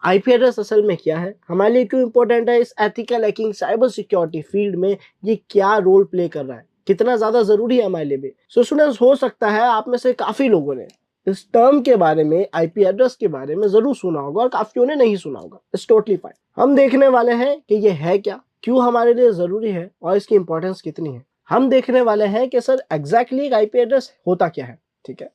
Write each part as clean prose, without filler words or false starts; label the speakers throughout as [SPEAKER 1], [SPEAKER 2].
[SPEAKER 1] IP address असल में क्या है, हमारे लिए क्यों इंपॉर्टेंट है, इस ethical hacking cyber security field में ये क्या रोल प्ले कर रहा है, कितना ज्यादा जरूरी है हमारे लिए भी। सो स्टूडेंट्स, हो सकता है आप में से काफी लोगों ने इस टर्म के बारे में, आईपी एड्रेस के बारे में जरूर सुना होगा और काफियों ने नहीं सुना होगा। It's totally fine. हम देखने वाले हैं कि ये है क्या, क्यों हमारे लिए जरूरी है और इसकी इंपॉर्टेंस कितनी है। हम देखने वाले हैं कि सर एग्जैक्टली आईपी एड्रेस होता क्या है। ठीक है,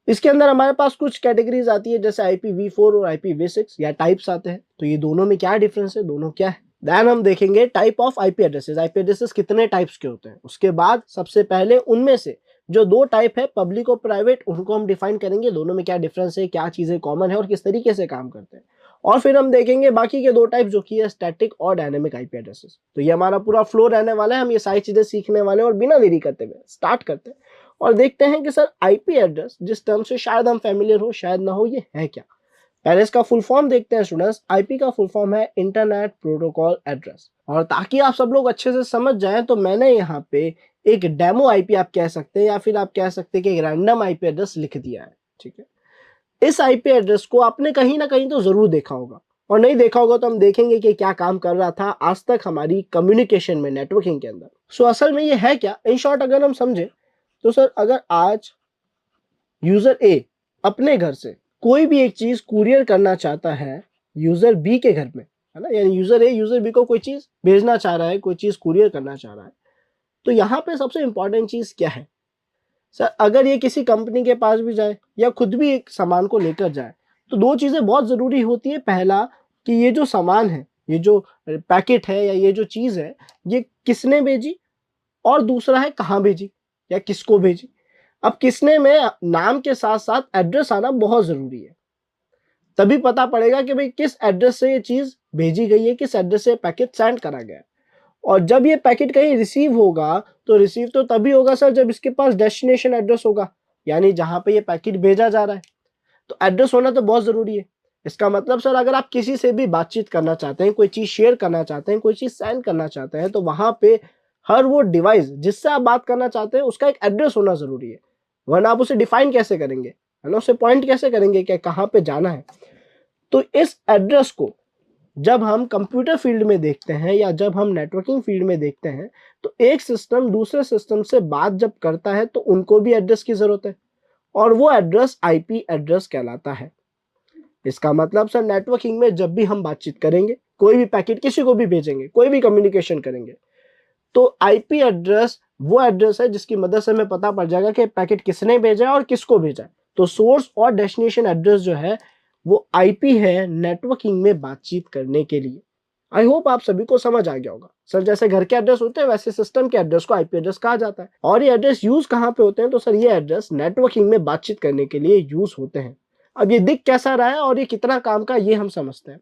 [SPEAKER 1] इसके अंदर हमारे पास कुछ कैटेगरीज आती है, जैसे IPv4 और IPv6 या टाइप्स आते हैं। तो ये दोनों में क्या डिफरेंस है, दोनों क्या है। देन हम देखेंगे type of IP addresses, IP addresses कितने टाइप्स के होते हैं। उसके बाद सबसे पहले उनमें से जो दो टाइप है, पब्लिक और प्राइवेट, उनको हम डिफाइन करेंगे, दोनों में क्या डिफरेंस है, क्या चीजें कॉमन है और किस तरीके से काम करते हैं। और फिर हम देखेंगे बाकी के दो टाइप, जो कि है स्टैटिक और डायनेमिक आईपी एड्रेसेस। तो ये हमारा पूरा फ्लो रहने वाला है, हम ये सारी चीजें सीखने वाले हैं। और बिना देरी करते हुए स्टार्ट करते हैं और देखते हैं कि सर आईपी एड्रेस, जिस टर्म से शायद हम फैमिलियर हो शायद ना हो, ये है क्या। पहले इसका फुल फॉर्म देखते हैं स्टूडेंट्स। आईपी का फुल फॉर्म है इंटरनेट प्रोटोकॉल एड्रेस। और ताकि आप सब लोग अच्छे से समझ जाएं, तो मैंने यहाँ पे एक डेमो आईपी आप कह सकते हैं, या फिर आप कह सकते हैं कि एक रैंडम आईपी एड्रेस लिख दिया है। ठीक है, इस आईपी एड्रेस को आपने कहीं ना कहीं तो जरूर देखा होगा, और नहीं देखा होगा तो हम देखेंगे कि क्या काम कर रहा था आज तक हमारी कम्युनिकेशन में, नेटवर्किंग के अंदर। सो असल में ये है क्या, इन शॉर्ट अगर हम समझे तो सर, अगर आज यूजर ए अपने घर से कोई भी एक चीज कुरियर करना चाहता है यूजर बी के घर में, है ना, यानी यूजर ए यूजर बी को कोई चीज भेजना चाह रहा है, कोई चीज कुरियर करना चाह रहा है, तो यहाँ पे सबसे इंपॉर्टेंट चीज क्या है सर। अगर ये किसी कंपनी के पास भी जाए या खुद भी एक सामान को लेकर जाए, तो दो चीजें बहुत जरूरी होती है। पहला, कि ये जो सामान है, ये जो पैकेट है या ये जो चीज है, ये किसने भेजी, और दूसरा है कहाँ भेजी या किसको भेजी। अब किसने में नाम के साथ साथ एड्रेस आना बहुत जरूरी है, तभी पता पड़ेगा कि भाई किस एड्रेस से ये चीज भेजी गई है, किस एड्रेस से पैकेट सेंड करा गया है। और जब ये पैकेट कहीं रिसीव होगा, तो रिसीव तो तभी होगा सर जब इसके पास डेस्टिनेशन एड्रेस होगा, यानी जहां पे ये पैकेट भेजा जा रहा है। तो एड्रेस होना तो बहुत जरूरी है। इसका मतलब सर, अगर आप किसी से भी बातचीत करना चाहते हैं, कोई चीज शेयर करना चाहते हैं, कोई चीज सेंड करना चाहते हैं, तो वहां पे हर वो डिवाइस जिससे आप बात करना चाहते हैं उसका एक एड्रेस होना जरूरी है, वरना आप उसे डिफाइन कैसे करेंगे, है ना, उसे पॉइंट कैसे करेंगे कि कहाँ पे जाना है। तो इस एड्रेस को जब हम कंप्यूटर फील्ड में देखते हैं या जब हम नेटवर्किंग फील्ड में देखते हैं, तो एक सिस्टम दूसरे सिस्टम से बात जब करता है तो उनको भी एड्रेस की जरूरत है, और वो एड्रेस आईपी एड्रेस कहलाता है। इसका मतलब सर, नेटवर्किंग में जब भी हम बातचीत करेंगे, कोई भी पैकेट किसी को भी भेजेंगे, कोई भी कम्युनिकेशन करेंगे, तो आईपी एड्रेस वो एड्रेस है जिसकी मदद से हमें पता पड़ जाएगा कि पैकेट किसने भेजा है और किसको भेजा है। तो सोर्स और डेस्टिनेशन एड्रेस जो है वो आईपी है नेटवर्किंग में बातचीत करने के लिए। आई होप आप सभी को समझ आ गया होगा। सर, जैसे घर के एड्रेस होते हैं वैसे सिस्टम के एड्रेस को आईपी एड्रेस कहा जाता है। और ये एड्रेस यूज कहाँ पे होते हैं, तो सर ये एड्रेस नेटवर्किंग में बातचीत करने के लिए यूज होते हैं। अब ये दिख कैसा रहा है और ये कितना काम का, ये हम समझते हैं।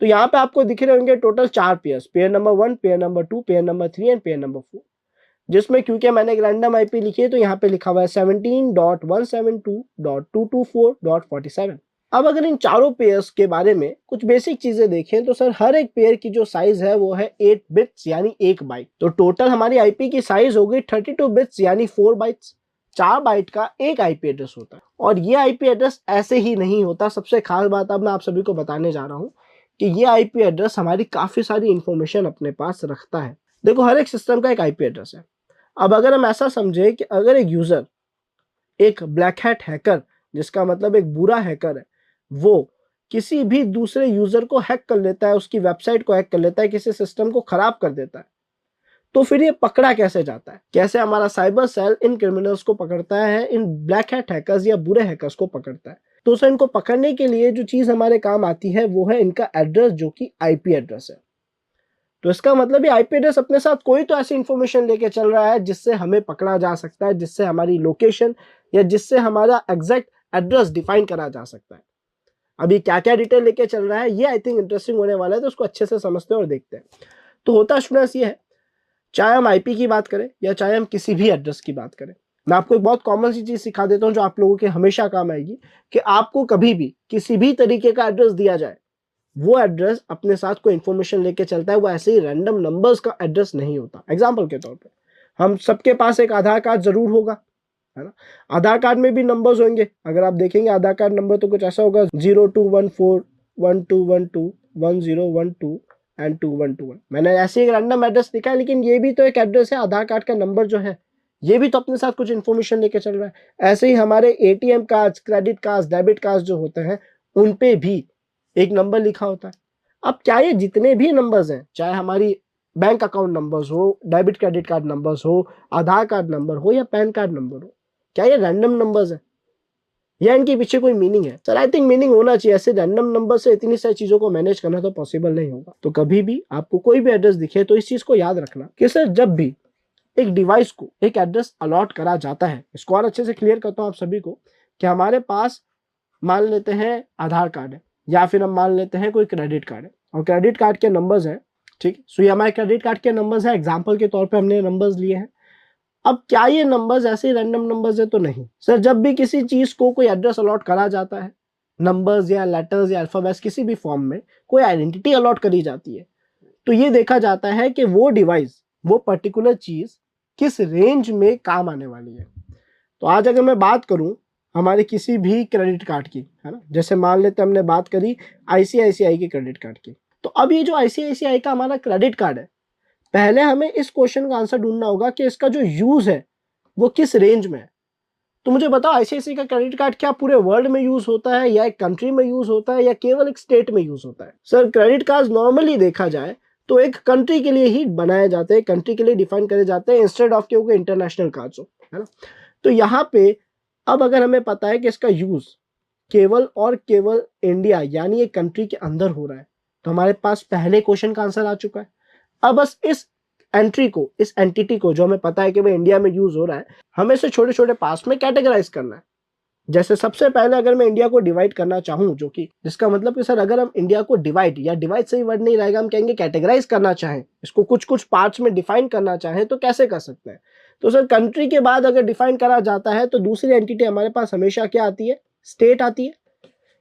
[SPEAKER 1] तो यहाँ पे आपको दिख रहे होंगे total 4 pairs, pair number 1, pair number 2, pair number 3 and pair number 4, जिसमें क्योंकि मैंने एक रैंडम आईपी लिखी है तो यहाँ पे लिखा हुआ है 17.172.224.47। अब अगर इन चारों पेयर्स के बारे में कुछ बेसिक चीजें देखें, तो सर हर एक पेयर की जो साइज है वो है 8 बिट्स यानी 1 बाइट। तो टोटल हमारी आईपी की साइज होगी 32 बिट्स यानी 4 बाइट्स। 4 बाइट का एक आईपी एड्रेस होता है, और ये आईपी एड्रेस ऐसे ही नहीं होता। सबसे खास बात अब मैं आप सभी को बताने जा रहा हूँ कि ये आईपी एड्रेस हमारी काफी सारी इंफॉर्मेशन अपने पास रखता है। देखो, हर एक सिस्टम का एक आईपी एड्रेस है। अब अगर हम ऐसा समझे कि अगर एक यूजर, एक ब्लैक हैट हैकर, जिसका मतलब एक बुरा हैकर है, वो किसी भी दूसरे यूजर को हैक कर लेता है, उसकी वेबसाइट को हैक कर लेता है, किसी सिस्टम को खराब कर देता है, तो फिर ये पकड़ा कैसे जाता है, कैसे हमारा साइबर सेल इन क्रिमिनल्स को पकड़ता है, इन ब्लैक हैट हैकर्स या बुरे हैकर्स को पकड़ता है। तो सर, इनको पकड़ने के लिए जो चीज हमारे काम आती है वो है इनका एड्रेस, जो कि आईपी एड्रेस है। तो इसका मतलब ये आईपी एड्रेस अपने साथ कोई तो ऐसी इंफॉर्मेशन लेके चल रहा है जिससे हमें पकड़ा जा सकता है, जिससे हमारी लोकेशन या जिससे हमारा एग्जैक्ट एड्रेस डिफाइन करा जा सकता है। अभी क्या क्या डिटेल लेके चल रहा है ये आई थिंक इंटरेस्टिंग होने वाला है, तो उसको अच्छे से समझते हैं और देखते हैं। तो होता स्टूडेंट्स ये है, चाहे हम आईपी की बात करें या चाहे हम किसी भी एड्रेस की बात करें, मैं आपको एक बहुत कॉमन सी चीज सिखा देता हूं जो आप लोगों के हमेशा काम आएगी, कि आपको कभी भी किसी भी तरीके का एड्रेस दिया जाए, वो एड्रेस अपने साथ कोई इंफॉर्मेशन लेके चलता है, वो ऐसे ही रैंडम नंबर्स का एड्रेस नहीं होता। एग्जांपल के तौर पे, हम सबके पास एक आधार कार्ड जरूर होगा, है ना। आधार कार्ड में भी नंबर्स होंगे। अगर आप देखेंगे आधार कार्ड नंबर तो कुछ ऐसा होगा 0214 12121012 एंड 2121। मैंने ऐसे एक रैंडम एड्रेस लिखा है, लेकिन ये भी तो एक एड्रेस है। आधार कार्ड का नंबर जो है ये भी तो अपने साथ कुछ इन्फॉर्मेशन लेके चल रहा है। ऐसे ही हमारे ATM card, credit card, debit card जो होते हैं उन पे भी एक नंबर लिखा होता है। अब क्या ये जितने भी नंबर्स हैं, चाहे हमारी बैंक अकाउंट नंबर्स हो, डेबिट क्रेडिट कार्ड नंबर्स हो, आधार कार्ड नंबर हो या पैन कार्ड नंबर हो, क्या ये रैंडम नंबर्स है या इनके पीछे कोई मीनिंग है? सर आई थिंक मीनिंग होना चाहिए। ऐसे रैंडम नंबर से इतनी सारी चीजों को मैनेज करना तो पॉसिबल नहीं होगा। तो कभी भी आपको कोई भी एड्रेस दिखे तो इस चीज को याद रखना कि सर जब भी एक डिवाइस को एक एड्रेस अलॉट करा जाता है, इसको और अच्छे से क्लियर करता हूं आप सभी को, कि हमारे पास मान लेते हैं आधार कार्ड है या फिर हम मान लेते हैं कोई क्रेडिट कार्ड है और क्रेडिट कार्ड के नंबर्स है, ठीक। सो ये हमारे क्रेडिट कार्ड के नंबर्स है, एग्जाम्पल के तौर पे हमने नंबर्स लिए हैं। अब क्या ये नंबर्स ऐसे रैंडम नंबर्स है? तो नहीं सर। जब भी किसी चीज को कोई एड्रेस अलॉट करा जाता है, नंबर्स या लेटर्स या अल्फाबेट्स किसी भी फॉर्म में कोई आइडेंटिटी अलॉट करी जाती है, तो ये देखा जाता है कि वो डिवाइस, वो पर्टिकुलर चीज किस रेंज में काम आने वाली है। तो आज अगर मैं बात करूं हमारे किसी भी क्रेडिट कार्ड की, है ना, जैसे मान लेते हमने बात करी आईसीआईसीआई के क्रेडिट कार्ड की, तो अब ये जो आईसीआईसीआई का हमारा क्रेडिट कार्ड है, पहले हमें इस क्वेश्चन का आंसर ढूंढना होगा कि इसका जो यूज है वो किस रेंज में है। तो मुझे बताओ आईसीआईसीआई का क्रेडिट कार्ड क्या पूरे वर्ल्ड में यूज होता है या एक कंट्री में यूज होता है या केवल एक स्टेट में यूज होता है? सर क्रेडिट कार्ड नॉर्मली देखा जाए तो एक कंट्री के लिए ही बनाए जाते हैं, कंट्री के लिए डिफाइन करे जाते हैं, इंस्टेड ऑफ क्योंकि इंटरनेशनल कार्ड्स हो, है ना। तो यहाँ पे अब अगर हमें पता है कि इसका यूज केवल और केवल इंडिया यानी एक कंट्री के अंदर हो रहा है, तो हमारे पास पहले क्वेश्चन का आंसर आ चुका है। अब बस इस एंट्री को, इस एंटिटी को जो हमें पता है कि भाई इंडिया में यूज हो रहा है, हमें इसे छोटे छोटे पार्ट्स में कैटेगराइज करना है। जैसे सबसे पहले अगर मैं इंडिया को डिवाइड करना चाहूं, जो कि जिसका मतलब कि सर अगर हम इंडिया को डिवाइड, या डिवाइड सही वर्ड नहीं रहेगा, हम कहेंगे कैटेगराइज करना चाहें, इसको कुछ कुछ पार्ट्स में डिफाइन करना चाहें, तो कैसे कर सकते हैं? तो सर कंट्री के बाद अगर डिफाइन करा जाता है तो दूसरी एंटिटी हमारे पास हमेशा क्या आती है? स्टेट आती है।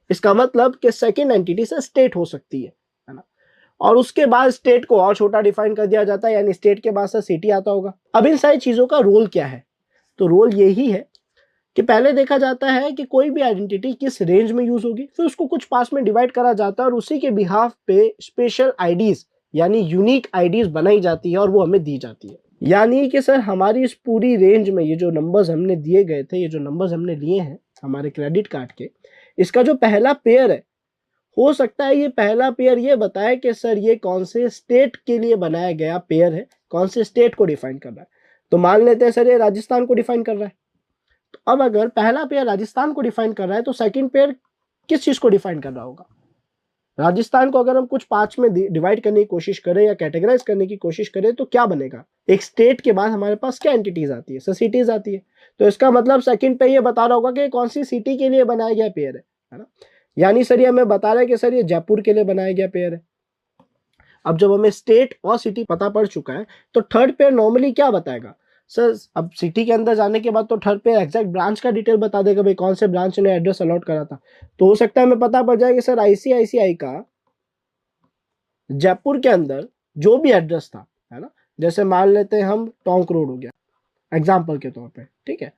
[SPEAKER 1] इसका मतलब कि सेकेंड एंटिटी से स्टेट हो सकती है ना। और उसके बाद स्टेट को और छोटा डिफाइन कर दिया जाता है, यानी स्टेट के बाद से सिटी आता होगा। अब इन सारी चीजों का रोल क्या है? तो रोल यही है कि पहले देखा जाता है कि कोई भी आइडेंटिटी किस रेंज में यूज होगी, फिर उसको कुछ पार्ट्स में डिवाइड करा जाता है और उसी के बिहाफ पे स्पेशल आईडीज यानी यूनिक आईडीज बनाई जाती है और वो हमें दी जाती है। यानी कि सर हमारी इस पूरी रेंज में ये जो नंबर्स हमने दिए गए थे, ये जो नंबर्स हमने लिए हैं हमारे क्रेडिट कार्ड के, इसका जो पहला पेयर है, हो सकता है ये पहला पेयर ये बताए कि सर ये कौन से स्टेट के लिए बनाया गया पेयर है, कौन से स्टेट को डिफाइन कर रहा है। तो मान लेते हैं सर ये राजस्थान को डिफाइन कर रहा है। तो अब अगर पहला पेयर राजस्थान को डिफाइन कर रहा है तो सेकंड पेयर किस चीज को डिफाइन कर रहा होगा? राजस्थान को अगर हम कुछ पार्ट्स में डिवाइड करने की कोशिश करें या कैटेगराइज करने की कोशिश करें तो क्या बनेगा? एक स्टेट के बाद हमारे पास क्या एंटिटीज आती है? सर सिटीज आती है। तो इसका मतलब सेकंड पे ये बता रहा होगा कि कौन सी सिटी के लिए बनाया गया पेयर है ना। यानी सर ये हमें बता रहा है कि सर ये जयपुर के लिए बनाया गया पेयर है। अब जब हमें स्टेट और सिटी पता पड़ चुका है तो थर्ड पेयर नॉर्मली क्या बताएगा? सर अब सिटी के अंदर जाने के बाद तो थर्ड पेयर एग्जैक्ट ब्रांच का डिटेल बता देगा, भाई कौन से ब्रांच ने एड्रेस अलॉट करा था। तो हो सकता है हमें पता पड़ जाए कि सर आईसीआईसीआई का जयपुर के अंदर जो भी एड्रेस था, है ना, जैसे मान लेते हैं हम टोंक रोड हो गया एग्जाम्पल के तौर पे, ठीक है,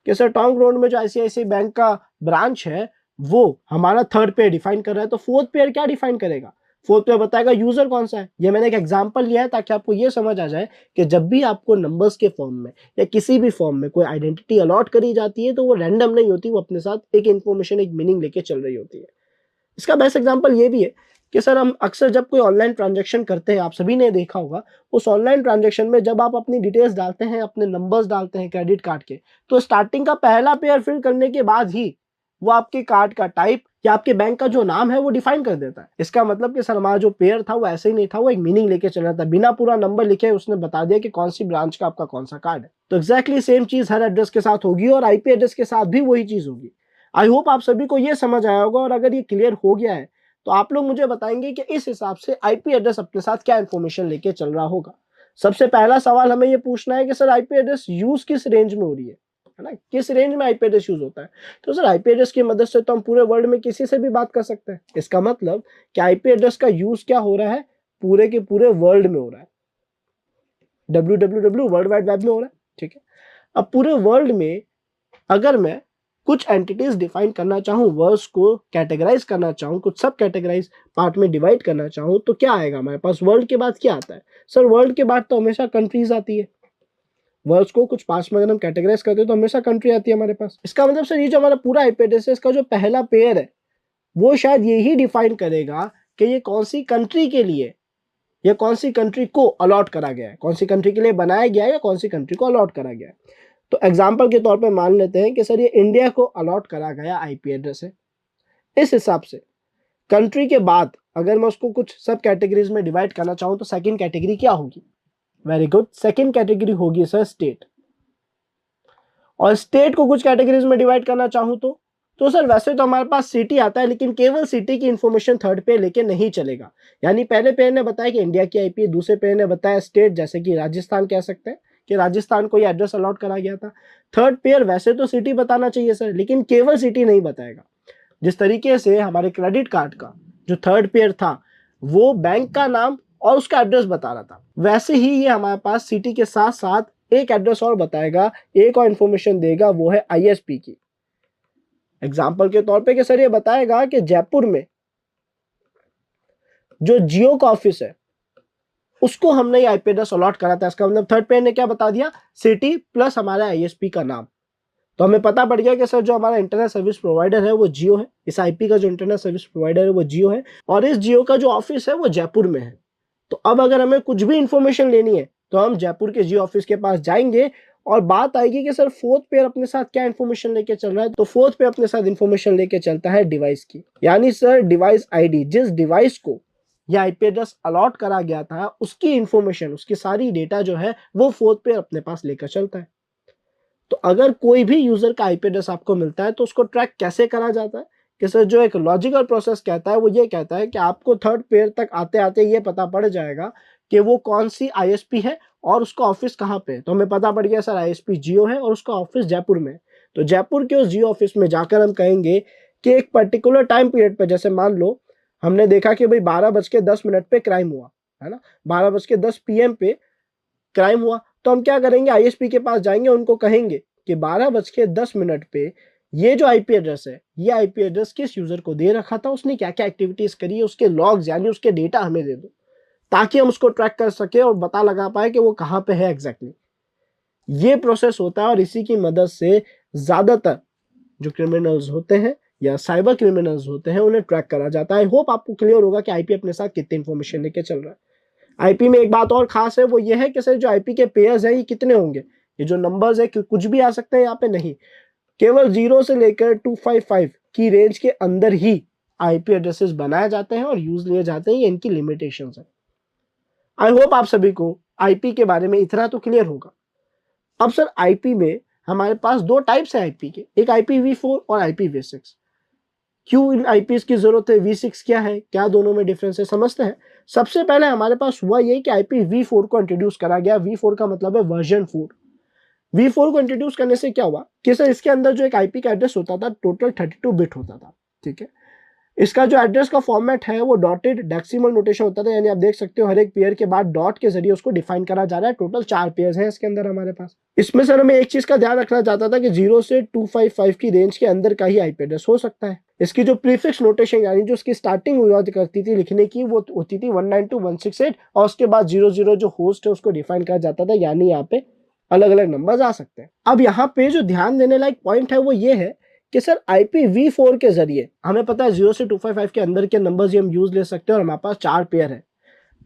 [SPEAKER 1] कि सर टोंक रोड में जो आईसीआईसीआई बैंक का ब्रांच है वो हमारा थर्ड पेयर डिफाइन कर रहा है। तो फोर्थ पेयर क्या डिफाइन करेगा? फोर्थ पेयर बताएगा यूजर कौन सा है। ये मैंने एक एग्जांपल लिया है ताकि आपको ये समझ आ जाए कि जब भी आपको नंबर्स के फॉर्म में या किसी भी फॉर्म में कोई आइडेंटिटी अलॉट करी जाती है तो वो रैंडम नहीं होती, वो अपने साथ एक इन्फॉर्मेशन, एक मीनिंग लेके चल रही होती है। इसका बेस्ट एग्जांपल ये भी है कि सर हम अक्सर जब कोई ऑनलाइन ट्रांजैक्शन करते हैं, आप सभी ने देखा होगा, उस ऑनलाइन ट्रांजैक्शन में जब आप अपनी डिटेल्स डालते हैं, अपने नंबर्स डालते हैं क्रेडिट कार्ड के, तो स्टार्टिंग का पहला पेयर फिल करने के बाद ही वो आपके कार्ड का टाइप या आपके बैंक का जो नाम है वो डिफाइन कर देता है। इसका मतलब कि सर हमारा जो पेयर था वो ऐसे ही नहीं था, वो एक मीनिंग लेके चल रहा था। बिना पूरा नंबर लिखे उसने बता दिया कि कौन सी ब्रांच का आपका कौन सा कार्ड है। तो एग्जैक्टली सेम चीज हर एड्रेस के साथ होगी और आईपी एड्रेस के साथ भी वही चीज होगी। आई होप आप सभी को ये समझ आया होगा, और अगर ये क्लियर हो गया है तो आप लोग मुझे बताएंगे कि इस हिसाब से आईपी एड्रेस अपने साथ क्या इंफॉर्मेशन लेके चल रहा होगा। सबसे पहला सवाल हमें ये पूछना है कि सर आईपी एड्रेस यूज किस रेंज में हो रही है ना, किस रेंज में आईपी एड्रेस यूज होता है। तो सर आईपी एड्रेस की मदद से तो हम पूरे वर्ल्ड में किसी से भी बात कर सकते हैं। इसका मतलब कि आईपी एड्रेस का यूज क्या हो रहा है? पूरे के पूरे वर्ल्ड में हो रहा है, www वर्ल्ड वाइड वेब में हो रहा है, ठीक है। अब पूरे वर्ल्ड में अगर मैं कुछ एंटिटीज डिफाइन करना चाहूँ, वर्ड्स को कैटेगराइज करना चाहूँ, कुछ सब कैटेगराइज पार्ट में डिवाइड करना चाहूँ, तो क्या आएगा हमारे पास? वर्ल्ड के बाद क्या आता है सर? वर्ल्ड के बाद तो हमेशा कंट्रीज आती है। वर्ड्स को कुछ पार्ट्स में अगर हम कैटेगराइज करते हैं तो हमेशा कंट्री आती है हमारे पास। इसका मतलब सर ये जो हमारा पूरा आईपी एड्रेस है, इसका जो पहला पेयर है वो शायद यही डिफाइन करेगा कि ये कौन सी कंट्री के लिए या कौन सी कंट्री को अलॉट करा गया है, कौन सी कंट्री के लिए बनाया गया है या कौन सी कंट्री को अलॉट करा गया है। तो एग्जाम्पल के तौर पे मान लेते हैं कि सर ये इंडिया को अलॉट करा गया आईपी एड्रेस है। इस हिसाब से कंट्री के बाद अगर मैं उसको कुछ सब कैटेगरीज में डिवाइड करना चाहूँ तो सेकंड कैटेगरी क्या होगी? वेरी गुड, सेकंड कैटेगरी होगी सर स्टेट। और स्टेट को कुछ कैटेगरीज में डिवाइड करना चाहूँ तो सर वैसे तो हमारे पास सिटी आता है, लेकिन केवल सिटी की इंफॉर्मेशन थर्ड पेयर लेके नहीं चलेगा। यानी पहले पेयर ने बताया कि इंडिया की आईपी, दूसरे पेयर ने बताया स्टेट, जैसे कि राजस्थान कह सकते हैं कि राजस्थान को ये एड्रेस अलॉट करा गया था। थर्ड पेयर वैसे तो सिटी बताना चाहिए सर, लेकिन केवल सिटी नहीं बताएगा। जिस तरीके से हमारे क्रेडिट कार्ड का जो थर्ड पेयर था वो बैंक का नाम और उसका एड्रेस बता रहा था, वैसे ही ये हमारे पास सिटी के साथ साथ एक एड्रेस और बताएगा, एक और इंफॉर्मेशन देगा, वो है आईएसपी की। एग्जाम्पल के तौर पे कि सर ये बताएगा कि जयपुर में जो जियो का ऑफिस है उसको हमने ये आईपी एड्रेस अलॉट करा था। इसका मतलब थर्ड पेयर ने क्या बता दिया? सिटी प्लस हमारा आईएसपी का नाम। तो हमें पता पड़ गया कि सर जो हमारा इंटरनेट सर्विस प्रोवाइडर है वो जियो है, इस आईपी का जो इंटरनेट सर्विस प्रोवाइडर है वो जियो है, और इस जियो का जो ऑफिस है वो जयपुर में है। तो अब अगर हमें कुछ भी इंफॉर्मेशन लेनी है तो हम जयपुर के जियो ऑफिस के पास जाएंगे और बात आएगी कि सर फोर्थ पेयर अपने साथ क्या इंफॉर्मेशन लेके चल रहा है। तो फोर्थ पेयर अपने साथ इंफॉर्मेशन लेके चलता है डिवाइस की, यानी सर डिवाइस आईडी, जिस डिवाइस को यह आईपी एड्रेस अलॉट करा गया था उसकी इंफॉर्मेशन, उसकी सारी डेटा जो है वो फोर्थ पेयर अपने पास लेकर चलता है। तो अगर कोई भी यूजर का आईपी एड्रेस आपको मिलता है तो उसको ट्रैक कैसे करा जाता है? कि सर जो एक लॉजिकल प्रोसेस कहता है वो ये कहता है कि आपको थर्ड पेयर तक आते आते ये पता पड़ जाएगा कि वो कौन सी आईएसपी है और उसका ऑफिस कहाँ पे है। तो हमें पता पड़ गया सर आईएसपी जियो है और उसका ऑफिस जयपुर में है। तो जयपुर के उस जियो ऑफिस में जाकर हम कहेंगे कि एक पर्टिकुलर टाइम पीरियड पे, जैसे मान लो हमने देखा कि भाई 12:10 पे क्राइम हुआ है ना, 12:10 PM पे क्राइम हुआ, तो हम क्या करेंगे? आईएसपी के पास जाएंगे, उनको कहेंगे कि 12:10 पे ये जो आईपी एड्रेस है, ये आईपी एड्रेस किस यूजर को दे रखा था, उसने क्या क्या एक्टिविटीज करी है, उसके लॉग्स यानी उसके डेटा हमें दे दो, ताकि हम उसको ट्रैक कर सके और पता लगा पाए कि वो कहाँ पे है एग्जैक्टली। ये प्रोसेस होता है और इसी की मदद से ज्यादातर जो क्रिमिनल्स होते हैं या साइबर क्रिमिनल्स होते हैं उन्हें ट्रैक करा जाता है। आई होप आपको क्लियर होगा कि आईपी अपने साथ कितनी इंफॉर्मेशन लेके चल रहा है। आईपी में एक बात और खास है, वो ये है कि सर जो आईपी के पेयर्स हैं ये कितने होंगे? ये जो नंबर्स है कुछ भी आ सकते हैं यहाँ पे, नहीं, केवल 0 से लेकर 255 की रेंज के अंदर ही आईपी एड्रेसेस बनाए जाते हैं और यूज लिए जाते हैं। ये इनकी लिमिटेशंस है। आई होप आप सभी को आईपी के बारे में इतना तो क्लियर होगा। अब सर आईपी में हमारे पास दो टाइप्स है आईपी के, एक IPv4 और IPv6। क्यों इन आईपीएस की जरूरत है? V6 क्या है, क्या दोनों में डिफरेंस है, समझते हैं। सबसे पहले हमारे पास हुआ ये कि IPv4 को इंट्रोड्यूस करा गया। V4 का मतलब है वर्जन 4। V4 को इंट्रोड्यूस करने से क्या हुआ कि सर इसके अंदर जो एक आईपी का एड्रेस होता था टोटल 32 बिट होता था, ठीक है। इसका जो एड्रेस का फॉर्मेट है वो डॉटेड डेसिमल नोटेशन होता था, यानी आप देख सकते हो हर एक पेयर के बाद डॉट के जरिए उसको डिफाइन करा जा रहा है। टोटल 4 पेयर्स हैं इसके अंदर हमारे पास। इसमें सर हमें एक चीज का ध्यान रखना चाहता था कि 0 से 255 की रेंज के अंदर का ही आईपी एड्रेस हो सकता है। इसकी जो प्रीफिक्स नोटेशन यानी जो उसकी स्टार्टिंग हुआ करती थी लिखने की वो होती थी 192.168 और उसके बाद 00 जो होस्ट है उसको डिफाइन करा जाता था, यानी यहाँ पे अलग अलग नंबर्स आ सकते हैं। अब यहाँ पे जो ध्यान देने लायक पॉइंट है वो ये है कि सर IPv4 के जरिए हमें पता है 0 से 255 के अंदर के नंबर्स ही हम यूज ले सकते हैं और हमारे पास 4 पेयर है।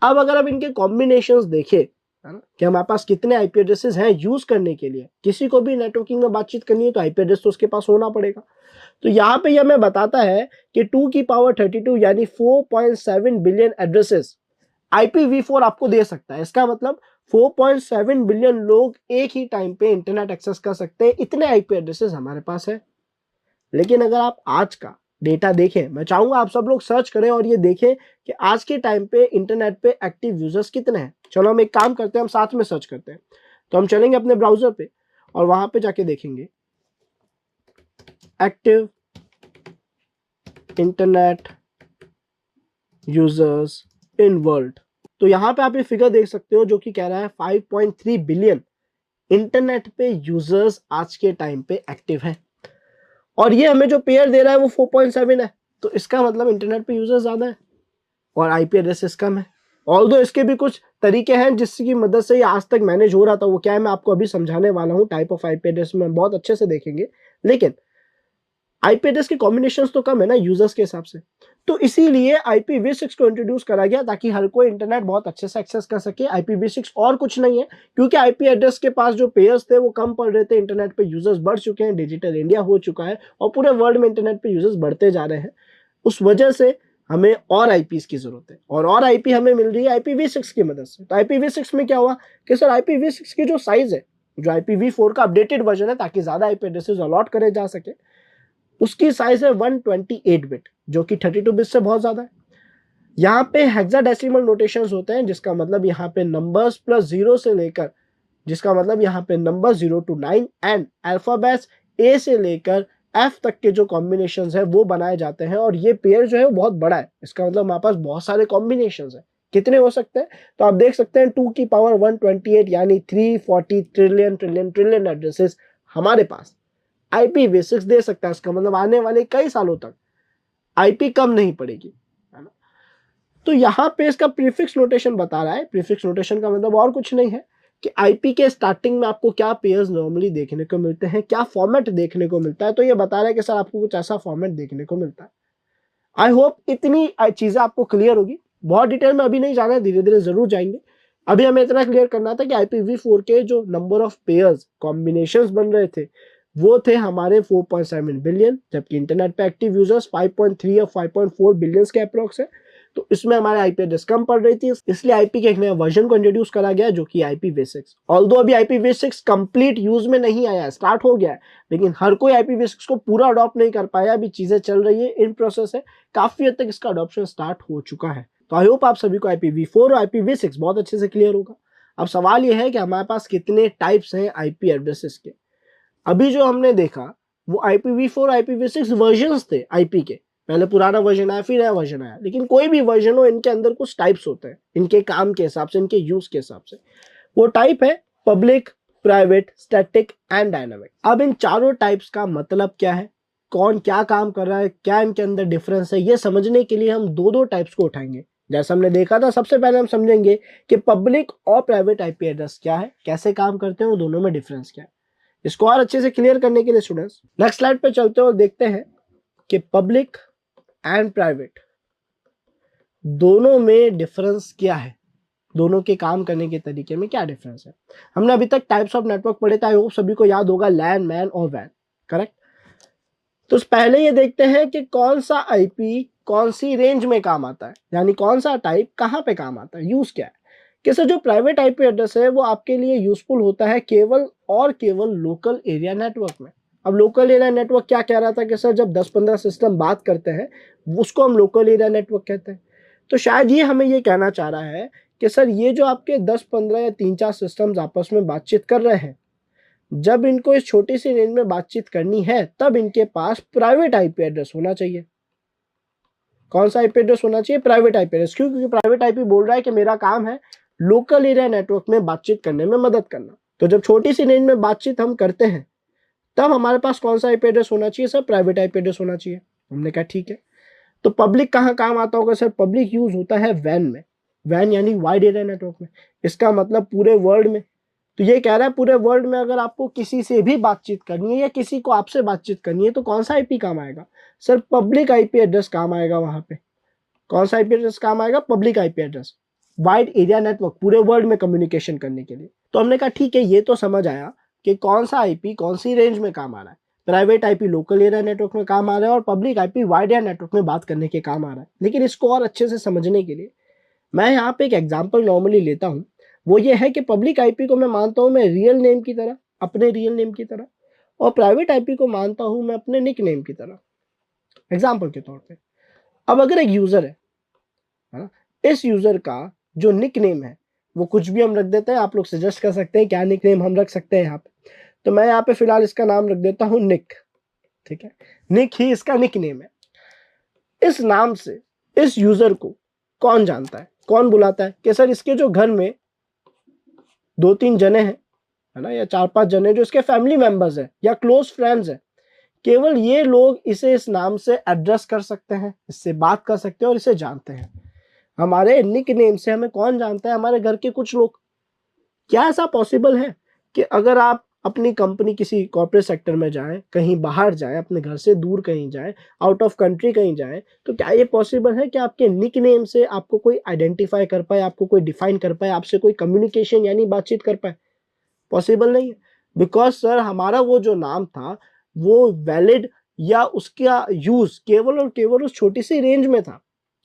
[SPEAKER 1] अब अगर आप इनके कॉम्बिनेशंस देखें है ना कि हमारे पास कितने आईपी एड्रेसेस हैं यूज करने के लिए, किसी को भी नेटवर्किंग में बातचीत करनी है तो आईपी एड्रेस तो उसके पास होना पड़ेगा। तो यहाँ पे ये हमें बताता है कि 2 की पावर 32 यानी 4.7 बिलियन एड्रेसेस IPv4 आपको दे सकता है। इसका मतलब 4.7 बिलियन लोग एक ही टाइम पे इंटरनेट एक्सेस कर सकते हैं, इतने आईपी एड्रेसेस हमारे पास है। लेकिन अगर आप आज का डेटा देखें, मैं चाहूंगा आप सब लोग सर्च करें और ये देखें कि आज के टाइम पे इंटरनेट पे एक्टिव यूजर्स कितने हैं। चलो हम एक काम करते हैं, हम साथ में सर्च करते हैं। तो हम चलेंगे अपने ब्राउजर पे और वहां पे जाके देखेंगे active internet users in world. तो यहाँ पे आप ये फिगर देख सकते हो जो कि कह रहा है 5.3 बिलियन इंटरनेट पे यूजर्स आज के टाइम पे एक्टिव है। और ये हमें जो पेयर दे रहा है वो 4.7 है, तो इसका मतलब इंटरनेट पे यूजर ज्यादा है और आईपी एड्रेसेस कम है। ऑल्दो इसके भी कुछ तरीके हैं जिसकी मदद से ये आज तक मैनेज हो रहा था, वो क्या है मैं आपको अभी समझाने वाला हूँ। टाइप ऑफ आईपी एड्रेस में बहुत अच्छे से देखेंगे, लेकिन आईपी एड्रेस के कॉम्बिनेशंस तो कम है ना यूजर्स के हिसाब से, तो इसीलिए IPv6 को इंट्रोड्यूस करा गया ताकि हर कोई इंटरनेट बहुत अच्छे से एक्सेस कर सके। IPv6 और कुछ नहीं है, क्योंकि आईपी एड्रेस के पास जो पेयर्स थे वो कम पड़ रहे थे, इंटरनेट पे यूजर्स बढ़ चुके हैं, डिजिटल इंडिया हो चुका है और पूरे वर्ल्ड में इंटरनेट पे यूजर्स बढ़ते जा रहे हैं। उस वजह से हमें और आईपीज की जरूरत है और आईपी हमें मिल रही है IPv6 की मदद से। तो IPv6 में क्या हुआ कि सर IPv6 की जो साइज है, जो IPv4 का अपडेटेड वर्जन है ताकि ज्यादा आईपी एड्रेसेस अलॉट करे जा सके, उसकी साइज है 128 बिट, जो कि 32 बिट से बहुत ज्यादा है। यहाँ पे हेक्साडेसिमल नोटेशंस होते हैं, जिसका मतलब यहाँ पे नंबर्स प्लस जीरो से लेकर, जिसका मतलब यहाँ पे number 0 to 9 and alphabets A से लेकर F तक के जो कॉम्बिनेशंस है वो बनाए जाते हैं। और ये पेयर जो है वो बहुत बड़ा है, इसका मतलब हमारे पास बहुत सारे कॉम्बिनेशंस है। कितने हो सकते हैं तो आप देख सकते हैं 2 की पावर 128 यानी 340 ट्रिलियन ट्रिलियन ट्रिलियन एड्रेसेस हमारे पास IPv6 दे सकता है। इसका मतलब आने वाले कई सालों तक आईपी कम नहीं पड़ेगी, है ना। तो यहाँ पे इसका प्रीफिक्स नोटेशन बता रहा है। प्रीफिक्स नोटेशन का मतलब और कुछ नहीं है कि आईपी के स्टार्टिंग में आपको क्या पेयर्स नॉर्मली देखने को मिलते हैं, क्या फॉर्मेट देखने को मिलता है। तो ये बता रहा है कि सर आपको कुछ ऐसा फॉर्मेट देखने को मिलता है। आई होप इतनी चीजें आपको क्लियर होगी। बहुत डिटेल में अभी नहीं जाना है, धीरे धीरे जरूर जाएंगे। अभी हमें इतना क्लियर करना था कि IPv4 के जो नंबर ऑफ पेयर्स कॉम्बिनेशंस बन रहे थे वो थे हमारे 4.7 बिलियन, जबकि इंटरनेट पे एक्टिव यूजर्स 5.3 या 5.4 बिलियन के अप्रोक्स है। तो इसमें हमारे आईपी एड्रेस कम पड़ रही थी, इसलिए आईपी के एक नया वर्जन को इंट्रोड्यूस करा गया जो कि IPv6। ऑल्दो अभी IPv6 कंप्लीट यूज में नहीं आया है, स्टार्ट हो गया है, लेकिन हर कोई IPv6 को पूरा अडॉप्ट नहीं कर पाया। अभी चीजें चल रही है, इन प्रोसेस है, काफी हद तक इसका अडॉप्शन स्टार्ट हो चुका है। तो आई होप आप सभी को IPv4 और IPv6 बहुत अच्छे से क्लियर होगा। अब सवाल यह है कि हमारे पास कितने टाइप्स हैं आईपी एड्रेसेस के। अभी जो हमने देखा वो IPv4 IPv6 वर्जन्स थे आईपी के, पहले पुराना वर्जन आया फिर नया वर्जन आया, लेकिन कोई भी वर्जन हो इनके अंदर कुछ टाइप्स होते हैं, इनके काम के हिसाब से, इनके यूज के हिसाब से। वो टाइप है public, private, static and dynamic. अब इन चारों टाइप्स का मतलब क्या है, कौन क्या काम कर रहा है, क्या इनके अंदर डिफरेंस है, ये समझने के लिए हम दो दो टाइप्स को उठाएंगे। जैसा हमने देखा था, सबसे पहले हम समझेंगे कि पब्लिक और प्राइवेट आईपी एड्रेस क्या है, कैसे काम करते हैं, वो दोनों में डिफरेंस क्या है। इसको और अच्छे से क्लियर करने के लिए स्टूडेंट्स नेक्स्ट स्लाइड पे चलते हैं और देखते हैं कि पब्लिक एंड प्राइवेट दोनों में डिफरेंस क्या है, दोनों के काम करने के तरीके में क्या डिफरेंस है। हमने अभी तक टाइप्स ऑफ नेटवर्क पढ़े थे, आई होप सभी को याद होगा, लैन, मैन और वैन, करेक्ट। तो पहले ये देखते हैं कि कौन सा आईपी कौन सी रेंज में काम आता है, यानी कौन सा टाइप कहाँ पे काम आता है, यूज क्या है। कि सर जो प्राइवेट आईपी एड्रेस है वो आपके लिए यूजफुल होता है केवल और केवल लोकल एरिया नेटवर्क में। अब लोकल एरिया नेटवर्क क्या कह रहा था कि सर जब 10-15 सिस्टम बात करते हैं उसको हम लोकल एरिया नेटवर्क कहते हैं। तो शायद ये हमें ये कहना चाह रहा है कि सर ये जो आपके 10-15 या 3-4 सिस्टम्स आपस में बातचीत कर रहे हैं, जब इनको इस छोटी सी रेंज में बातचीत करनी है तब इनके पास प्राइवेट आईपी एड्रेस होना चाहिए। कौन सा आईपी एड्रेस होना चाहिए, प्राइवेट आईपी एड्रेस। क्यों, क्योंकि प्राइवेट आईपी बोल रहा है कि मेरा काम है लोकल एरिया नेटवर्क में बातचीत करने में मदद करना। तो जब छोटी सी रेंज में बातचीत हम करते हैं तब हमारे पास कौन सा आईपी एड्रेस होना चाहिए, सर प्राइवेट आईपी एड्रेस होना चाहिए। हमने कहा ठीक है। तो पब्लिक कहाँ काम आता होगा, सर पब्लिक यूज होता है वैन में, वैन यानी वाइड एरिया नेटवर्क में। इसका मतलब पूरे वर्ल्ड में। तो ये कह रहा है पूरे वर्ल्ड में अगर आपको किसी से भी बातचीत करनी है या किसी को आपसे बातचीत करनी है तो कौन सा आईपी काम आएगा, सर पब्लिक आईपी एड्रेस काम आएगा। वहां पे कौन सा आईपी एड्रेस काम आएगा, public IP address, wide area network, पूरे वर्ल्ड में कम्युनिकेशन करने के लिए। तो हमने कहा ठीक है, ये तो समझ आया कि कौन सा आईपी कौन सी रेंज में काम आ रहा है। Private IP local area network में काम आ रहा है और public IP wide area network में बात करने के काम आ रहा है। लेकिन इसको और अच्छे से समझने के लिए मैं यहाँ पे एक एग्जाम्पल नॉर्मली लेता हूँ। वो ये है कि पब्लिक आईपी को मैं मानता हूँ मैं रियल नेम की तरह, अपने रियल नेम की तरह, और प्राइवेट आईपी को मानता हूँ मैं अपने निक नेम की तरह, एग्जाम्पल के तौर पे। अब अगर एक यूजर है ना, इस यूजर का जो निक नेम है वो कुछ भी हम रख देते हैं। आप लोग सजेस्ट कर सकते हैं क्या निक नेम हम रख सकते हैं यहाँ पे। तो मैं यहाँ पे फिलहाल इसका नाम रख देता हूँ निक, ठीक है। निक ही इसका निक नेम है। इस नाम से इस यूजर को कौन जानता है, कौन बुलाता है कि सर इसके जो घर में 2-3 जने हैं, है ना, या 4-5 जने जो इसके फैमिली मेंबर्स हैं या क्लोज फ्रेंड्स हैं, केवल ये लोग इसे इस नाम से एड्रेस कर सकते हैं, इससे बात कर सकते हैं और इसे जानते हैं। हमारे निक नेम से हमें कौन जानता है? हमारे घर के कुछ लोग। क्या ऐसा पॉसिबल है कि अगर आप अपनी कंपनी किसी कॉर्पोरेट सेक्टर में जाएं, कहीं बाहर जाएं, अपने घर से दूर कहीं जाएं, आउट ऑफ कंट्री कहीं जाएं, तो क्या ये पॉसिबल है कि आपके निक नेम से आपको कोई आइडेंटिफाई कर पाए, आपको कोई डिफाइन कर पाए, आपसे कोई कम्युनिकेशन यानी बातचीत कर पाए? पॉसिबल नहीं है। बिकॉज सर हमारा वो जो नाम था वो वैलिड या उसका यूज केवल और केवल उस छोटी सी रेंज में था,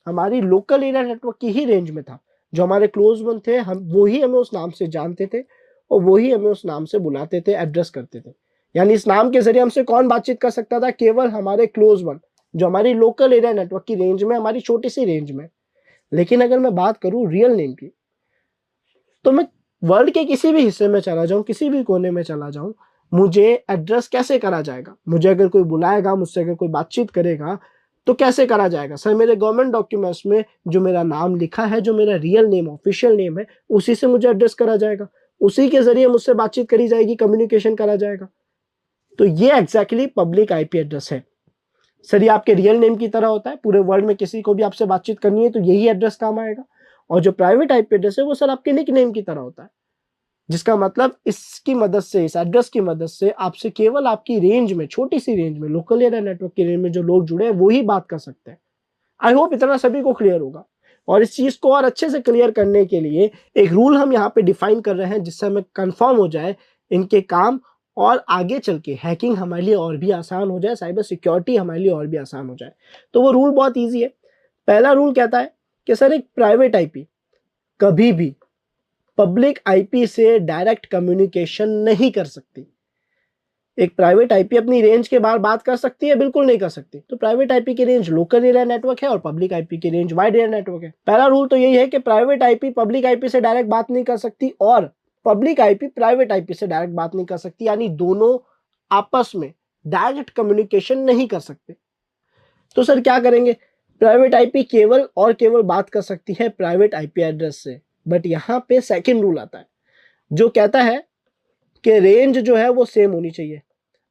[SPEAKER 1] हमारी लोकल एरिया नेटवर्क की ही रेंज में था। जो हमारे क्लोज वन थे हम वो ही हमें उस नाम से जानते थे और वो ही हमें उस नाम से बुलाते थे, एड्रेस करते थे। यानी इस नाम के जरिए हमसे कौन बातचीत कर सकता था? केवल हमारे क्लोज वन, जो हमारी लोकल एरिया नेटवर्क की रेंज में, हमारी छोटी सी रेंज में। लेकिन अगर मैं बात करूं रियल नेम की, तो मैं वर्ल्ड के किसी भी हिस्से में चला जाऊं, किसी भी कोने में चला जाऊं, मुझे एड्रेस कैसे करा जाएगा? मुझे अगर कोई बुलाएगा, मुझसे अगर कोई बातचीत करेगा, तो कैसे करा जाएगा? सर मेरे गवर्नमेंट डॉक्यूमेंट्स में जो मेरा नाम लिखा है, जो मेरा रियल नेम ऑफिशियल नेम है, उसी से मुझे एड्रेस करा जाएगा, उसी के जरिए मुझसे बातचीत करी जाएगी, कम्युनिकेशन करा जाएगा। तो ये एग्जैक्टली पब्लिक आईपी एड्रेस है। सर ये आपके रियल नेम की तरह होता है, पूरे वर्ल्ड में किसी को भी आपसे बातचीत करनी है तो यही एड्रेस काम आएगा। और जो प्राइवेट आईपी एड्रेस है वो सर आपके निक नेम की तरह होता है, जिसका मतलब इसकी मदद से, इस एड्रेस की मदद से आपसे केवल आपकी रेंज में, छोटी सी रेंज में, लोकल एरिया नेटवर्क की रेंज में जो लोग जुड़े हैं वो ही बात कर सकते हैं। आई होप इतना सभी को क्लियर होगा। और इस चीज को और अच्छे से क्लियर करने के लिए एक रूल हम यहाँ पे डिफाइन कर रहे हैं, जिससे हमें कंफर्म हो जाए इनके काम, और आगे चल के हैकिंग हमारे लिए और भी आसान हो जाए, साइबर सिक्योरिटी हमारे लिए और भी आसान हो जाए। तो वो रूल बहुत ईजी है। पहला रूल कहता है कि सर एक प्राइवेट आईपी कभी भी पब्लिक आईपी से डायरेक्ट कम्युनिकेशन नहीं कर सकती। एक प्राइवेट आईपी अपनी रेंज के बाहर बात कर सकती है? बिल्कुल नहीं कर सकती। तो प्राइवेट आईपी की रेंज लोकल एरिया नेटवर्क है और पब्लिक आईपी की रेंज वाइड एरिया नेटवर्क है। पहला रूल तो यही है कि प्राइवेट आईपी पब्लिक आईपी से डायरेक्ट बात नहीं कर सकती और पब्लिक आईपी प्राइवेट आईपी से डायरेक्ट बात नहीं कर सकती, यानी दोनों आपस में डायरेक्ट कम्युनिकेशन नहीं कर सकते। तो सर क्या करेंगे? प्राइवेट आईपी केवल और केवल बात कर सकती है प्राइवेट आईपी एड्रेस से। बट यहाँ पे सेकेंड रूल आता है जो कहता है कि रेंज जो है वो सेम होनी चाहिए।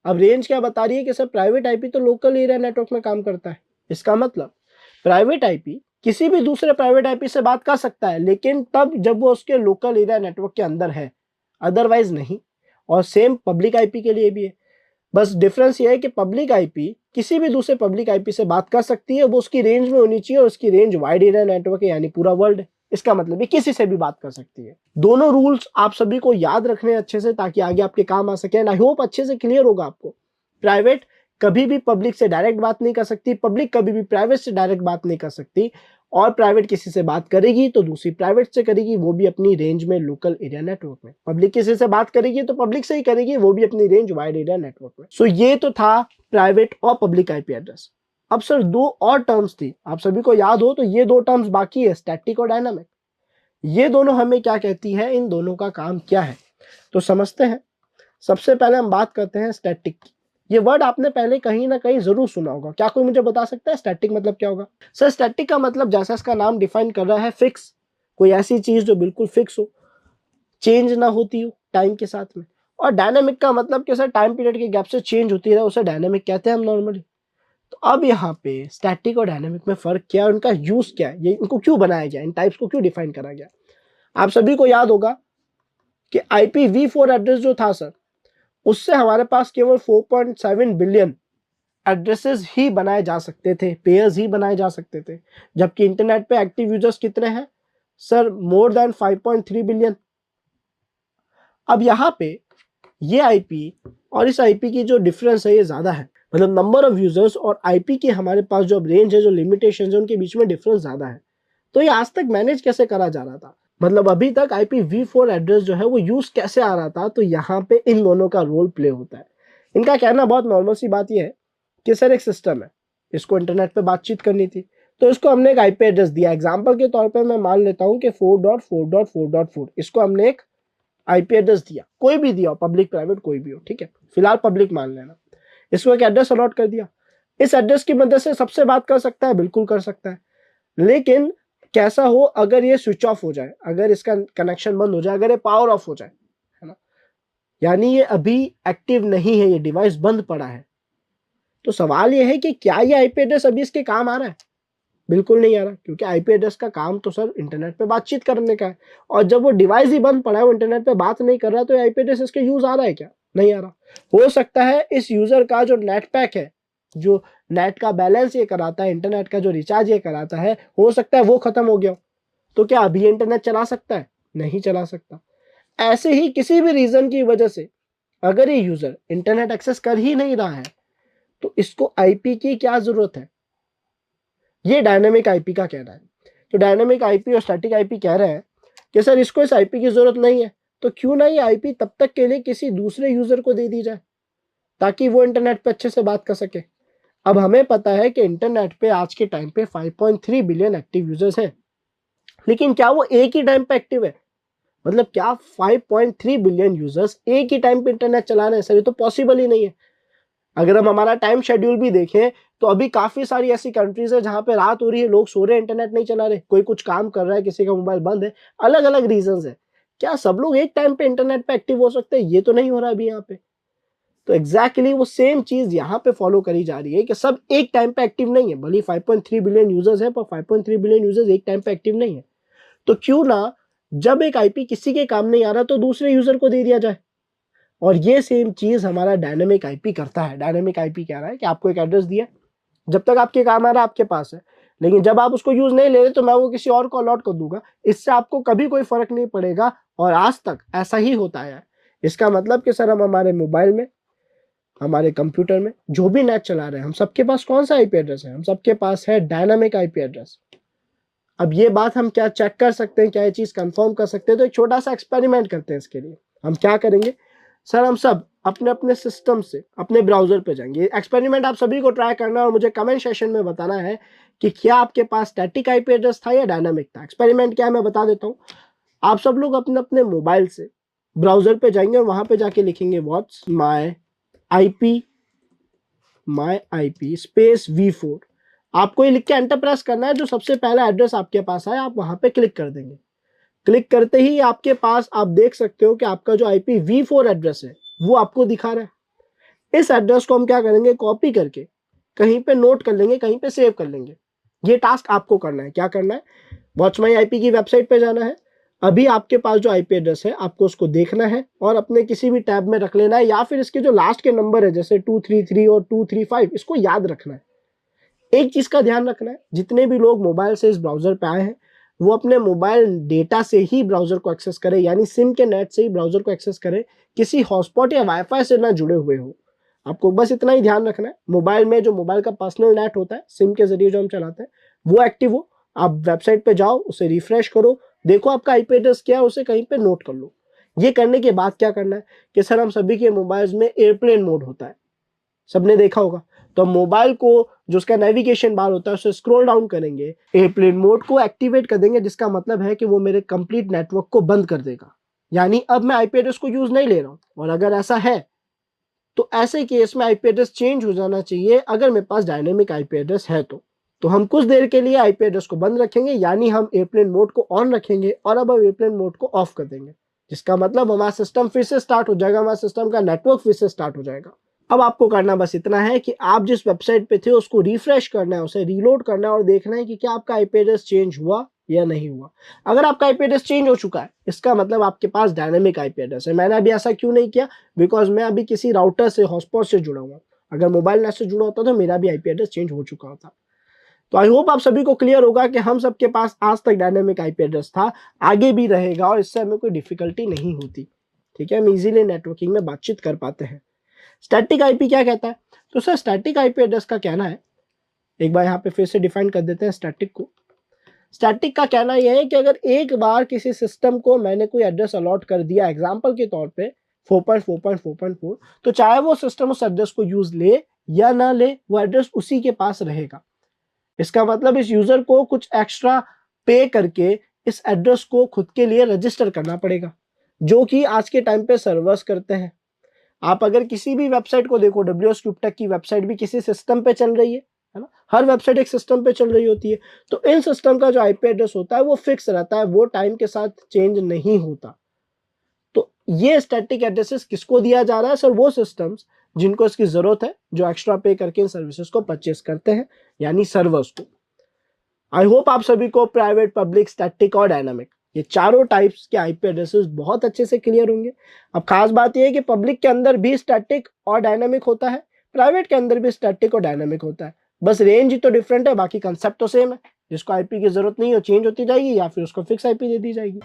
[SPEAKER 1] अब रेंज क्या बता रही है कि सर प्राइवेट आईपी तो लोकल एरिया नेटवर्क में काम करता है, इसका मतलब प्राइवेट आईपी किसी भी दूसरे प्राइवेट आईपी से बात कर सकता है, लेकिन तब जब वो उसके लोकल एरिया नेटवर्क के अंदर है, अदरवाइज नहीं। और सेम पब्लिक आईपी के लिए भी है। बस डिफरेंस ये है कि पब्लिक आईपी किसी भी दूसरे पब्लिक आईपी से बात कर सकती है, वो उसकी रेंज में होनी चाहिए और उसकी रेंज वाइड एरिया नेटवर्क है, यानी पूरा वर्ल्ड है। इसका मतलब ये किसी से भी बात कर सकती है। दोनों रूल्स आप सभी को याद रखने अच्छे से, ताकि आगे आपके काम आ सके। आई होप अच्छे से क्लियर होगा आपको। प्राइवेट कभी भी पब्लिक से डायरेक्ट बात नहीं कर सकती, पब्लिक कभी भी प्राइवेट से डायरेक्ट बात नहीं कर सकती, और प्राइवेट किसी से बात करेगी तो दूसरी प्राइवेट से करेगी, वो भी अपनी रेंज में, लोकल एरिया नेटवर्क में। पब्लिक किसी से बात करेगी तो पब्लिक से ही करेगी, वो भी अपनी रेंज वाइड एरिया नेटवर्क में। सो ये तो था प्राइवेट और पब्लिक आईपी एड्रेस। अब सर दो और टर्म्स थी, आप सभी को याद हो तो ये दो टर्म्स बाकी है, स्टैटिक और डायनामिक। ये दोनों हमें क्या कहती है, इन दोनों का काम क्या है, तो समझते हैं। सबसे पहले हम बात करते हैं स्टैटिक की। ये वर्ड आपने पहले कहीं ना कहीं जरूर सुना होगा। क्या कोई मुझे बता सकता है स्टैटिक मतलब क्या होगा? सर स्टैटिक का मतलब, जैसा इसका नाम डिफाइन कर रहा है, फिक्स। कोई ऐसी चीज जो बिल्कुल फिक्स हो, चेंज ना होती हो टाइम के साथ में। और डायनामिक का मतलब कि सर टाइम पीरियड के गैप से चेंज होती रहे, उसे डायनामिक कहते हैं हम नॉर्मली। तो अब यहाँ पे स्टैटिक और डायनामिक में फर्क क्या है, उनका यूज क्या है, ये इनको क्यों बनाया गया, इन टाइप्स को क्यों डिफाइन करा गया? आप सभी को याद होगा कि IPv4 एड्रेस जो था सर, उससे हमारे पास केवल 4.7 बिलियन एड्रेसेस ही बनाए जा सकते थे, पेयर्स ही बनाए जा सकते थे। जबकि इंटरनेट पे एक्टिव यूजर्स कितने हैं सर? More than 5.3 billion. अब यहाँ पे ये आईपी और इस आईपी की जो डिफरेंस है ये ज्यादा है, मतलब नंबर ऑफ यूजर्स और आईपी की हमारे पास जो रेंज है, जो लिमिटेशन है, उनके बीच में डिफरेंस ज्यादा है। तो ये आज तक मैनेज कैसे करा जा रहा था? मतलब अभी तक IPv4 एड्रेस जो है वो यूज कैसे आ रहा था? तो यहाँ पे इन दोनों का रोल प्ले होता है। इनका कहना बहुत नॉर्मल सी बात ये है कि सर एक सिस्टम है, इसको इंटरनेट पे बातचीत करनी थी, तो इसको हमने एक आईपी एड्रेस दिया। एग्जांपल के तौर पे मैं मान लेता हूँ कि 4.4.4.4, इसको हमने एक आईपी एड्रेस दिया, कोई भी दिया हो, पब्लिक प्राइवेट कोई भी हो, ठीक है, फिलहाल पब्लिक मान लेना। इसको एक एड्रेस अलॉट कर दिया। इस एड्रेस की मदद से सबसे बात कर सकता है, बिल्कुल कर सकता है। लेकिन कैसा हो अगर ये स्विच ऑफ हो जाए, अगर इसका कनेक्शन बंद हो जाए, अगर ये पावर ऑफ हो जाए, है ना, यानी ये अभी एक्टिव नहीं है, ये डिवाइस बंद पड़ा है, तो सवाल ये है कि क्या ये आईपी एड्रेस अभी इसके काम आ रहा है? बिल्कुल नहीं आ रहा, क्योंकि आईपी एड्रेस का काम तो सर इंटरनेट पे बातचीत करने का है, और जब वो डिवाइस ही बंद पड़ा है, वो इंटरनेट पे बात नहीं कर रहा, तो आईपी एड्रेस इसके यूज आ रहा है क्या? नहीं आ रहा। हो सकता है इस यूजर का जो नेट पैक है, जो नेट का बैलेंस ये कराता है, इंटरनेट का जो रिचार्ज ये कराता है, हो सकता है वो खत्म हो गया हो। तो क्या अभी इंटरनेट चला सकता है? नहीं चला सकता। ऐसे ही किसी भी रीजन की वजह से अगर ये यूजर इंटरनेट एक्सेस कर ही नहीं रहा है, तो इसको आईपी की क्या जरूरत है? ये डायनेमिक आईपी का कहना है। तो डायनेमिक आईपी और स्टैटिक आईपी कह रहे हैं कि सर इसको इस आईपी की जरूरत नहीं है, तो क्यों ना ये आईपी तब तक के लिए किसी दूसरे यूजर को दे दी जाए, ताकि वो इंटरनेट पे अच्छे से बात कर सके। अब हमें पता है कि इंटरनेट पे आज के टाइम पे 5.3 बिलियन एक्टिव यूजर्स हैं, लेकिन क्या वो एक ही टाइम पे एक्टिव है? मतलब क्या 5.3 बिलियन यूजर्स एक ही टाइम पे इंटरनेट चला रहे हैं? सर ये तो पॉसिबल ही नहीं है। अगर हम हमारा टाइम शेड्यूल भी देखें, तो अभी काफी सारी ऐसी कंट्रीज है जहां पे रात हो रही है, लोग सो रहे हैं, इंटरनेट नहीं चला रहे, कोई कुछ काम कर रहा है, किसी का मोबाइल बंद है, अलग अलग रीजंस है। क्या सब लोग एक टाइम पे इंटरनेट पे एक्टिव हो सकते हैं? ये तो नहीं हो रहा अभी यहाँ पे। तो एग्जैक्टली वो सेम चीज यहाँ पे फॉलो करी जा रही है कि सब एक टाइम पे एक्टिव नहीं है। भले 5.3 बिलियन यूजर्स है, पर 5.3 बिलियन यूजर्स एक टाइम पे एक्टिव नहीं है। तो क्यों ना जब एक आईपी किसी के काम नहीं आ रहा, तो दूसरे यूजर को दे दिया जाए। और ये सेम चीज हमारा डायनेमिक आईपी करता है। डायनेमिक आईपी कह रहा है कि आपको एक एड्रेस दिया, जब तक आपके काम आ रहा है आपके पास है, लेकिन जब आप उसको यूज नहीं ले रहे, तो मैं वो किसी और को अलॉट कर दूंगा, इससे आपको कभी कोई फर्क नहीं पड़ेगा। और आज तक ऐसा ही होता है। इसका मतलब कि सर हम हमारे मोबाइल में, हमारे कंप्यूटर में जो भी नेट चला रहे हैं, हम सबके पास कौन सा आईपी एड्रेस है? हम सबके पास है डायनामिक आईपी एड्रेस। अब ये बात हम क्या चेक कर सकते हैं, क्या ये चीज कंफर्म कर सकते हैं? तो एक छोटा सा एक्सपेरिमेंट करते हैं। इसके लिए हम क्या करेंगे, सर हम सब अपने अपने सिस्टम से अपने ब्राउजर पे जाएंगे। एक्सपेरिमेंट आप सभी को ट्राई करना है और मुझे कमेंट सेशन में बताना है कि क्या आपके पास स्टैटिक आईपी एड्रेस था या डायनामिक था। एक्सपेरिमेंट क्या है मैं बता देता हूँ। आप सब लोग अपने अपने मोबाइल से ब्राउजर पे जाएंगे और वहां पे जाके लिखेंगे what's my IP space V4। आपको ये लिख के एंटर प्रेस करना है। जो सबसे पहला एड्रेस आपके पास आए, आप वहां पे क्लिक कर देंगे। क्लिक करते ही आपके पास आप देख सकते हो कि आपका जो आईपी V4 एड्रेस है वो आपको दिखा रहा है। इस एड्रेस को हम क्या करेंगे, कॉपी करके कहीं पे नोट कर लेंगे, कहीं पे सेव कर लेंगे। ये टास्क आपको करना है। क्या करना है, वॉच माई आईपी की वेबसाइट पे जाना है। अभी आपके पास जो आईपी एड्रेस है आपको उसको देखना है और अपने किसी भी टैब में रख लेना है, या फिर इसके जो लास्ट के नंबर है जैसे 233 और 235, इसको याद रखना है। एक चीज का ध्यान रखना है, जितने भी लोग मोबाइल से इस ब्राउजर पे आए हैं, वो अपने मोबाइल डेटा से ही ब्राउजर को एक्सेस करें, यानी सिम के नेट से ही ब्राउजर को एक्सेस करें, किसी हॉटस्पॉट या वाईफाई से ना जुड़े हुए हो। आपको बस इतना ही ध्यान रखना है। मोबाइल में जो मोबाइल का पर्सनल नेट होता है, सिम के जरिए जो हम चलाते हैं, वो एक्टिव हो। आप वेबसाइट पे जाओ, उसे रिफ्रेश करो, देखो आपका आईपी एड्रेस क्या है, उसे कहीं पे नोट कर लो। ये करने के बाद क्या करना है कि सर हम सभी के मोबाइल्स में एयरप्लेन मोड होता है, सबने देखा होगा। तो मोबाइल को जो उसका नेविगेशन बार होता है उसे स्क्रॉल डाउन करेंगे, एयरप्लेन मोड को एक्टिवेट कर देंगे, जिसका मतलब है कि वो मेरे कंप्लीट नेटवर्क को बंद कर देगा। यानी अब मैं आईपी एड्रेस को यूज नहीं ले रहा हूं। और अगर ऐसा है तो ऐसे केस में आईपी एड्रेस चेंज हो जाना चाहिए, अगर मेरे पास डायनेमिक आईपी एड्रेस है तो हम कुछ देर के लिए आईपी एड्रेस को बंद रखेंगे, यानी हम एयरप्लेन मोड को ऑन रखेंगे और अब हम एयरप्लेन मोड को ऑफ कर देंगे, जिसका मतलब हमारा सिस्टम फिर से स्टार्ट हो जाएगा, हमारा सिस्टम का नेटवर्क फिर से स्टार्ट हो जाएगा। अब आपको करना बस इतना है कि आप जिस वेबसाइट पे थे उसको रिफ्रेश करना है, उसे रीलोड करना है और देखना है कि क्या आपका आईपी एड्रेस चेंज हुआ या नहीं हुआ। अगर आपका आईपी एड्रेस चेंज हो चुका है, इसका मतलब आपके पास डायनेमिक आईपी एड्रेस है। मैंने अभी ऐसा क्यों नहीं किया, बिकॉज मैं अभी किसी राउटर से, हॉटस्पॉट से जुड़ा हुआ। अगर मोबाइल नेट से जुड़ा होता तो मेरा भी आईपी एड्रेस चेंज हो चुका होता। तो आई होप आप सभी को क्लियर होगा कि हम सबके पास आज तक डायनेमिक आईपी एड्रेस था, आगे भी रहेगा और इससे हमें कोई डिफिकल्टी नहीं होती। ठीक है, हम इजीली नेटवर्किंग में बातचीत कर पाते हैं। स्टैटिक आईपी क्या कहता है, तो सर स्टैटिक आईपी एड्रेस का कहना है, एक बार यहाँ पे फिर से डिफाइन कर देते हैं स्टैटिक को। स्टैटिक का कहना यह है कि अगर एक बार किसी सिस्टम को मैंने कोई एड्रेस अलॉट कर दिया, एग्जांपल के तौर पे 4.4.4.4, तो चाहे वो सिस्टम उस एड्रेस को यूज ले या ना ले, वो एड्रेस उसी के पास रहेगा। इसका मतलब इस यूजर को कुछ एक्स्ट्रा पे करके इस एड्रेस को खुद के लिए रजिस्टर करना पड़ेगा, जो कि आज के टाइम पे सर्वर्स करते हैं। आप अगर किसी भी वेबसाइट को देखो, WS क्यूबटेक की वेबसाइट भी किसी सिस्टम पे चल रही है ना, हर वेबसाइट एक सिस्टम पे चल रही होती है। तो इन सिस्टम का जो आईपी एड्रेस होता है वो फिक्स रहता है, वो टाइम के साथ चेंज नहीं होता। तो ये स्टैटिक एड्रेसेस किसको दिया जा रहा है, सर वो सिस्टम्स जिनको इसकी जरूरत है, जो एक्स्ट्रा पे करके इन सर्विसेज को परचेस करते हैं, यानी सर्वर्स को। आई होप आप सभी को प्राइवेट, पब्लिक, स्टैटिक और डायनामिक, ये चारों टाइप्स के आईपी एड्रेसेस बहुत अच्छे से क्लियर होंगे। अब खास बात यह है कि पब्लिक के अंदर भी स्टैटिक और डायनामिक होता है, प्राइवेट के अंदर भी स्टैटिक और डायनामिक होता है, बस रेंज ही तो डिफरेंट है, बाकी कंसेप्ट तो सेम है। जिसको आईपी की जरूरत नहीं हो चेंज होती जाएगी, या फिर उसको फिक्स आईपी दे दी जाएगी।